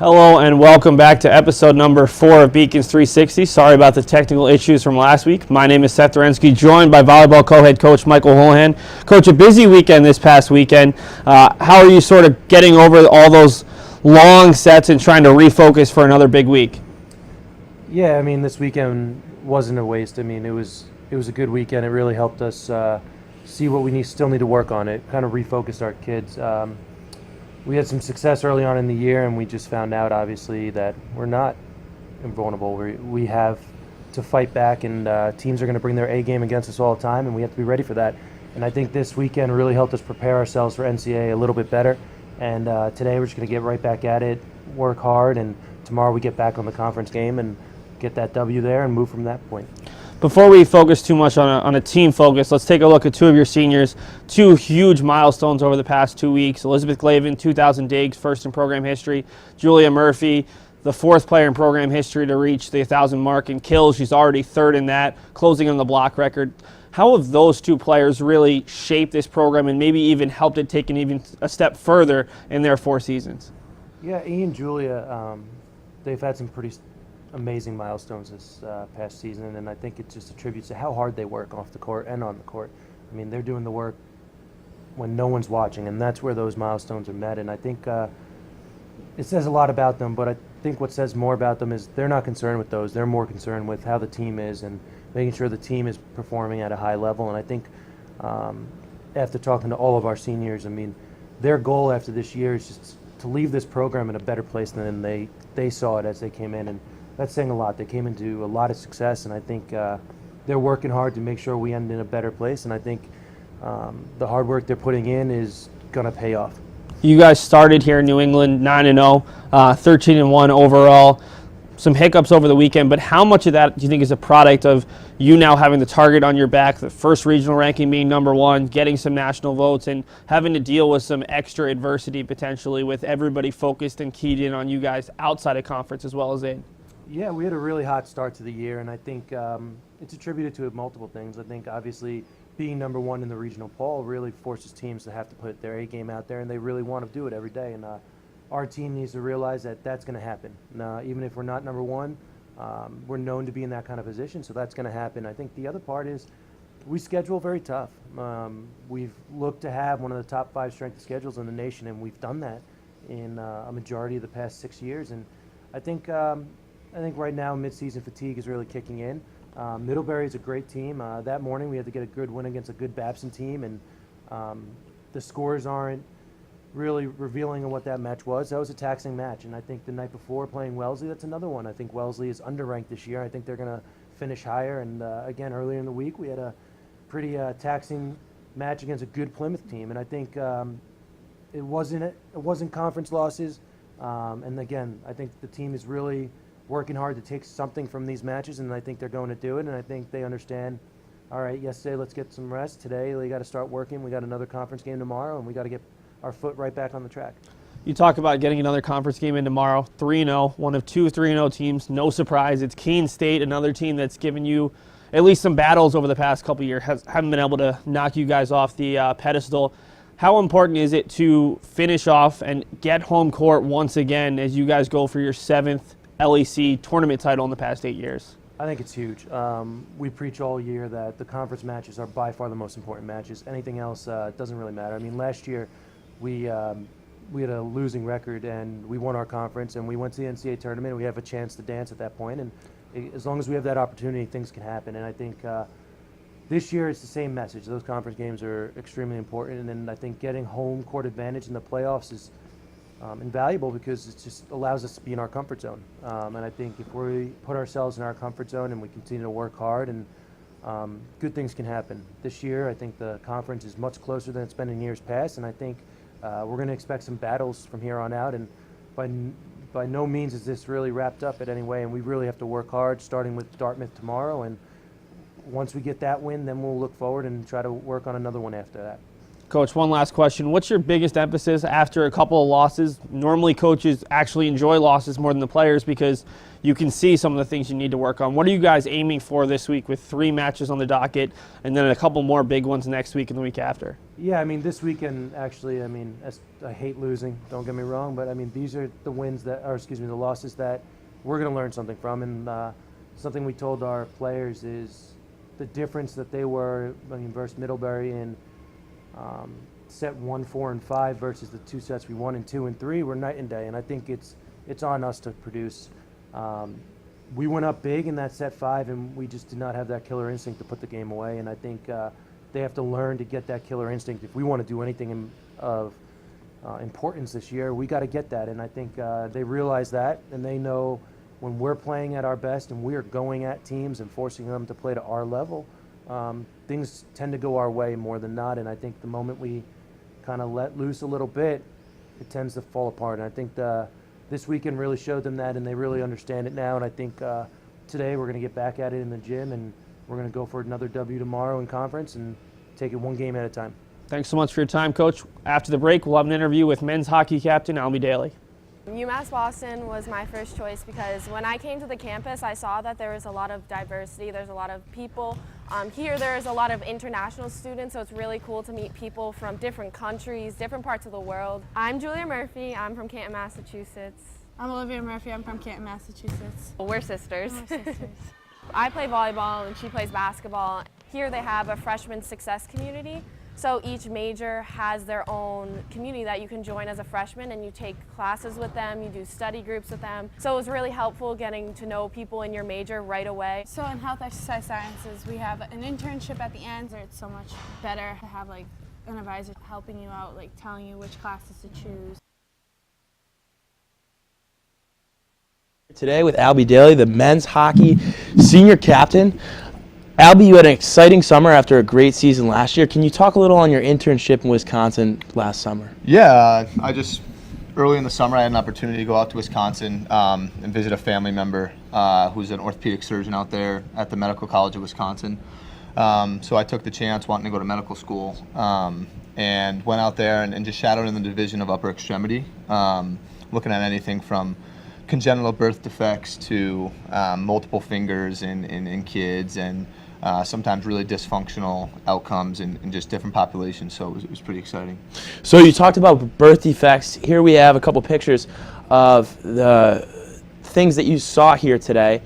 Hello and welcome back to episode number 4 of Beacons 360. Sorry about the technical issues from last week. My name is Seth Orensky, joined by volleyball co-head coach Michael Houlihan. Coach, a busy weekend this past weekend. How are you sort of getting over all those long sets and trying to refocus for another big week? Yeah, I mean, this weekend wasn't a waste. I mean, it was a good weekend. It really helped us see what we still need to work on. It kind of refocused our kids. We had some success early on in the year, and we just found out, obviously, that we're not invulnerable. We have to fight back, and teams are going to bring their A game against us all the time, and we have to be ready for that. And I think this weekend really helped us prepare ourselves for NCAA a little bit better. And today we're just going to get right back at it, work hard, and tomorrow we get back on the conference game and get that W there and move from that point. Before we focus too much on a team focus, let's take a look at two of your seniors, two huge milestones over the past 2 weeks. Elizabeth Leavitt, 2,000 digs, first in program history. Julia Murphy, the fourth player in program history to reach the 1,000 mark in kills. She's already third in that, closing on the block record. How have those two players really shaped this program and maybe even helped it take even a step further in their 4 seasons? Yeah, Ian and Julia, they've had some pretty amazing milestones this past season, and I think it just attributes to how hard they work off the court and on the court. I mean, they're doing the work when no one's watching, and that's where those milestones are met. And I think it says a lot about them, but I think what says more about them is they're not concerned with those. They're more concerned with how the team is and making sure the team is performing at a high level. And I think after talking to all of our seniors, I mean, their goal after this year is just to leave this program in a better place than they saw it as they came in. And that's saying a lot. They came into a lot of success, and I think they're working hard to make sure we end in a better place, and I think the hard work they're putting in is going to pay off. You guys started here in New England 9-0, 13-1 overall. Some hiccups over the weekend, but how much of that do you think is a product of you now having the target on your back, the first regional ranking being number 1, getting some national votes, and having to deal with some extra adversity potentially with everybody focused and keyed in on you guys outside of conference as well as in? Yeah, we had a really hot start to the year, and I think it's attributed to multiple things. I think obviously being number 1 in the regional poll really forces teams to have to put their A game out there, and they really want to do it every day. And our team needs to realize that that's going to happen. Even if we're not number 1, we're known to be in that kind of position, so that's going to happen. I think the other part is we schedule very tough. We've looked to have one of the top 5 strength schedules in the nation, and we've done that in a majority of the past 6 years. And I think right now mid-season fatigue is really kicking in. Middlebury is a great team. That morning we had to get a good win against a good Babson team, and the scores aren't really revealing on what that match was. That was a taxing match, and I think the night before playing Wellesley, that's another one. I think Wellesley is underranked this year. I think they're going to finish higher, and again, earlier in the week we had a pretty taxing match against a good Plymouth team, and I think it wasn't conference losses, and again, I think the team is really working hard to take something from these matches, and I think they're going to do it, and I think they understand, all right, yesterday let's get some rest. Today we got to start working. We got another conference game tomorrow, and we got to get our foot right back on the track. You talk about getting another conference game in tomorrow, 3-0, one of 2 3-0 teams. No surprise, it's Keene State, another team that's given you at least some battles over the past couple of years, haven't been able to knock you guys off the pedestal. How important is it to finish off and get home court once again as you guys go for your 7th LEC tournament title in the past 8 years? I think it's huge. We preach all year that the conference matches are by far the most important matches. Anything else doesn't really matter. I mean, last year we had a losing record, and we won our conference, and we went to the NCAA tournament. We have a chance to dance at that point, and as long as we have that opportunity, things can happen. And I think this year it's the same message. Those conference games are extremely important, and I think getting home court advantage in the playoffs is invaluable because it just allows us to be in our comfort zone. And I think if we put ourselves in our comfort zone and we continue to work hard, and good things can happen. This year, I think the conference is much closer than it's been in years past, and I think we're going to expect some battles from here on out. And by no means is this really wrapped up in any way, and we really have to work hard, starting with Dartmouth tomorrow. And once we get that win, then we'll look forward and try to work on another one after that. Coach, one last question. What's your biggest emphasis after a couple of losses? Normally coaches actually enjoy losses more than the players because you can see some of the things you need to work on. What are you guys aiming for this week with 3 matches on the docket and then a couple more big ones next week and the week after? Yeah, I mean, this weekend, actually, I mean, I hate losing, don't get me wrong, but I mean, these are the the losses that we're going to learn something from. And something we told our players is the difference that they were, I mean, versus Middlebury in set 1, 4, and 5 versus the 2 sets we won in 2 and 3 were night and day. And I think it's on us to produce. We went up big in that set 5, and we just did not have that killer instinct to put the game away. And I think they have to learn to get that killer instinct. If we want to do anything of importance this year, we got to get that. And I think they realize that, and they know when we're playing at our best and we're going at teams and forcing them to play to our level, things tend to go our way more than not. And I think the moment we kind of let loose a little bit, it tends to fall apart. And I think this weekend really showed them that, and they really understand it now. And I think today we're going to get back at it in the gym, and we're going to go for another W tomorrow in conference and take it one game at a time. Thanks so much for your time, Coach. After the break, we'll have an interview with men's hockey captain Albee Daley. UMass Boston was my first choice because when I came to the campus, I saw that there was a lot of diversity. There's a lot of people. Here there's a lot of international students, so it's really cool to meet people from different countries, different parts of the world. I'm Julia Murphy. I'm from Canton, Massachusetts. I'm Olivia Murphy. I'm from Canton, Massachusetts. We're sisters. We're sisters. I play volleyball and she plays basketball. Here they have a freshman success community. So each major has their own community that you can join as a freshman, and you take classes with them, you do study groups with them. So it was really helpful getting to know people in your major right away. So in health exercise sciences, we have an internship at the end, so it's so much better to have like an advisor helping you out, like telling you which classes to choose. Today with Albee Daley, the men's hockey senior captain. Albee, you had an exciting summer after a great season last year. Can you talk a little on your internship in Wisconsin last summer? Yeah, early in the summer I had an opportunity to go out to Wisconsin and visit a family member who's an orthopedic surgeon out there at the Medical College of Wisconsin. So I took the chance wanting to go to medical school and went out there and just shadowed in the division of upper extremity, looking at anything from congenital birth defects to multiple fingers in kids, and sometimes really dysfunctional outcomes in just different populations. So it was pretty exciting. So you talked about birth defects. Here we have a couple pictures of the things that you saw here today.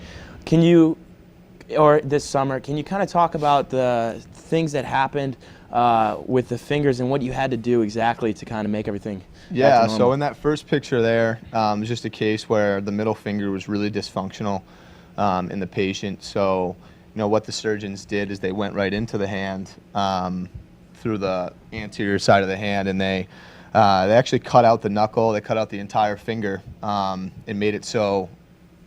Or this summer, can you kind of talk about the things that happened with the fingers and what you had to do exactly to kind of make everything back to normal? So in that first picture there, it was just a case where the middle finger was really dysfunctional in the patient. So, what the surgeons did is they went right into the hand through the anterior side of the hand, and they actually cut out the knuckle. They cut out the entire finger and made it so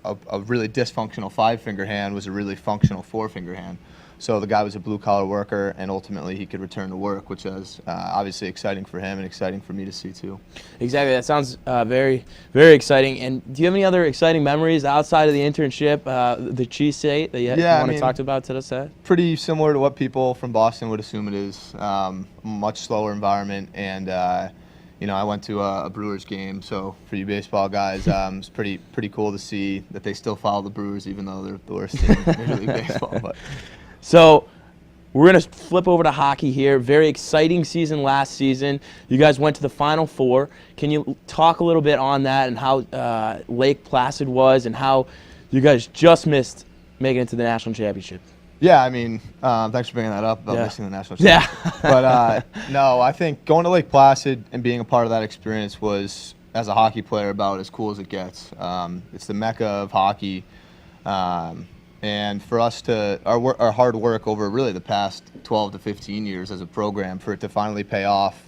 a really dysfunctional 5-finger hand was a really functional 4-finger hand. So the guy was a blue-collar worker, and ultimately he could return to work, which was obviously exciting for him and exciting for me to see too. Exactly. That sounds very, very exciting. And do you have any other exciting memories outside of the internship, the cheese state that you want to talk about to us? Pretty similar to what people from Boston would assume it is. Much slower environment, and I went to a Brewers game, so for you baseball guys, it's pretty cool to see that they still follow the Brewers, even though they're the worst team in Major League Baseball. But. So we're going to flip over to hockey here. Very exciting season last season. You guys went to the Final Four. Can you talk a little bit on that and how Lake Placid was and how you guys just missed making it to the national championship? Yeah, thanks for bringing that up about missing the national championship. Yeah. But no, I think going to Lake Placid and being a part of that experience was, as a hockey player, about as cool as it gets. It's the mecca of hockey. And for us our hard work over really the past 12 to 15 years as a program, for it to finally pay off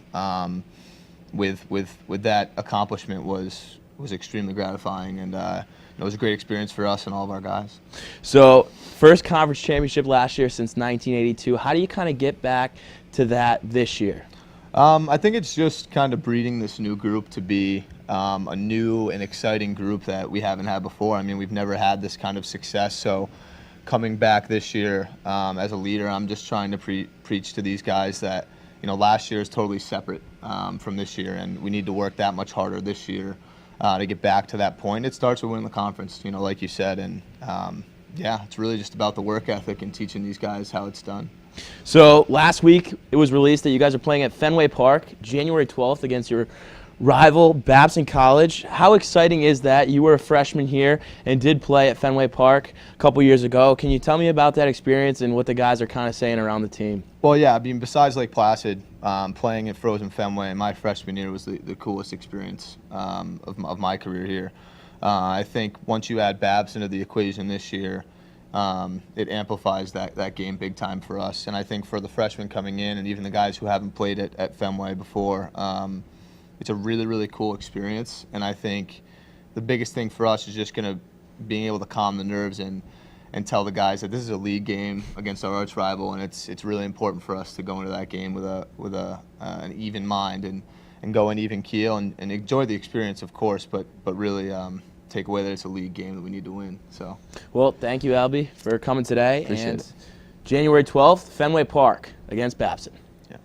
with that accomplishment was extremely gratifying, and it was a great experience for us and all of our guys. So first conference championship last year since 1982. How do you kind of get back to that this year? I think it's just kind of breeding this new group to be a new and exciting group that we haven't had before. We've never had this kind of success. So coming back this year as a leader, I'm just trying to preach to these guys that, last year is totally separate from this year, and we need to work that much harder this year to get back to that point. It starts with winning the conference, like you said, and yeah, it's really just about the work ethic and teaching these guys how it's done. So last week it was released that you guys are playing at Fenway Park, January 12th, against your rival Babson College. How exciting is that? You were a freshman here and did play at Fenway Park a couple years ago. Can you tell me about that experience and what the guys are kind of saying around the team? Well, yeah, I mean, besides Lake Placid, playing at Frozen Fenway in my freshman year was the coolest experience of my career here. I think once you add Babson to the equation this year, it amplifies that game big time for us. And I think for the freshmen coming in and even the guys who haven't played at Fenway before, it's a really, really cool experience. And I think the biggest thing for us is just being able to calm the nerves and tell the guys that this is a league game against our arch rival, and it's really important for us to go into that game with an even mind and go in even keel and enjoy the experience, of course, but really take away that it's a league game that we need to win. So, well, thank you, Albee, for coming today. Appreciate and it. January 12th, Fenway Park against Babson. Yeah.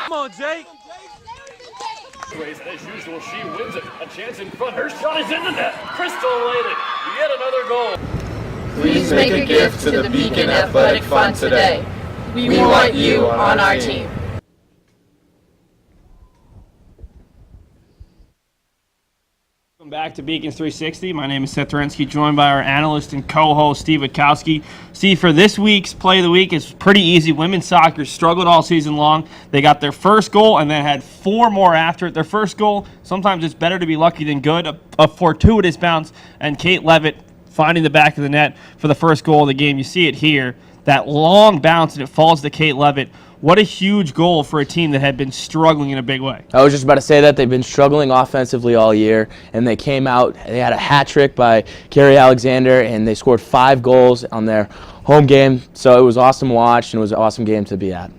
Come on, Jake. As usual, she wins it. A chance in front. Her shot is in the net. Crystal laid it. Yet another goal. Please make a gift to the Beacon Athletic Fund today. We want you on our team. Welcome back to Beacons 360. My name is Seth Orensky, joined by our analyst and co-host Steve Witkowski. Steve, for this week's Play of the Week, it's pretty easy. Women's soccer struggled all season long. They got their first goal and then had 4 more after it. Their first goal, sometimes it's better to be lucky than good. A fortuitous bounce, and Kate Leavitt finding the back of the net for the first goal of the game. You see it here, that long bounce, and it falls to Kate Leavitt. What a huge goal for a team that had been struggling in a big way. I was just about to say that. They've been struggling offensively all year, and they came out, they had a hat trick by Carrie Alexander, and they scored 5 goals on their home game. So it was awesome to watch, and it was an awesome game to be at.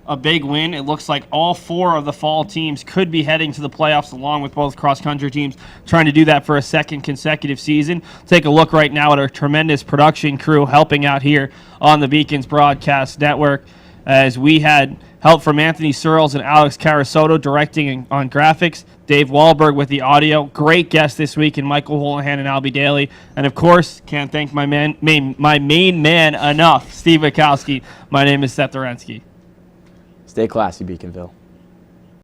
A big win. It looks like all 4 of the fall teams could be heading to the playoffs, along with both cross-country teams trying to do that for a second consecutive season. Take a look right now at our tremendous production crew helping out here on the Beacons Broadcast Network, as we had help from Anthony Searles and Alex Carasotto directing on graphics, Dave Wahlberg with the audio. Great guest this week in Michael Houlihan and Albee Daley. And, of course, can't thank my main man enough, Steve Witkowski. My name is Seth Orensky. Stay classy, Beaconville.